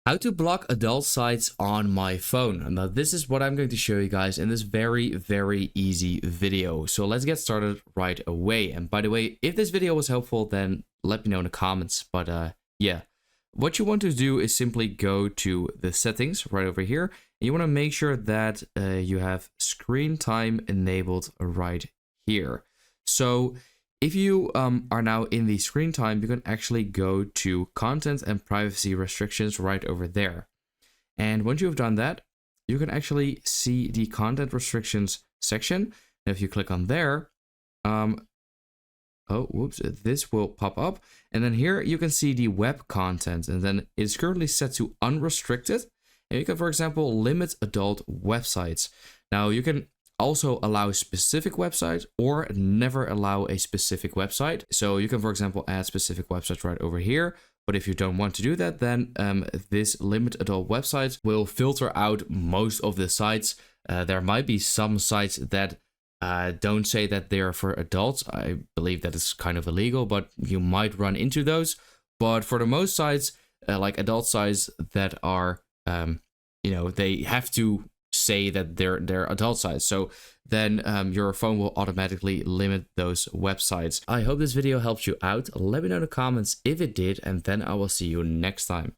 How to block adult sites on my phone. Now this is what I'm going to show you guys in this very easy video. So let's get started right away. And by the way, if this video was helpful, then let me know in the comments. But yeah, what you want to do is simply go to the settings right over here. And you want to make sure that you have screen time enabled right here. So if you are now in the screen time, you can actually go to content and privacy restrictions right over there. And once you've done that, you can actually see the content restrictions section. And if you click on there, this will pop up. And then here you can see the web content, and then it's currently set to unrestricted. And you can, for example, limit adult websites. Now you can also allow specific websites or never allow a specific website. So you can, for example, add specific websites right over here. But if you don't want to do that, then this limit adult websites will filter out most of the sites. There might be some sites that don't say that they are for adults. I believe that is kind of illegal, but you might run into those. But for the most sites, like adult sites that are, they have to say that they're adult sites. So then your phone will automatically limit those websites. I hope this video helped you out. Let me know in the comments if it did, and then I will see you next time.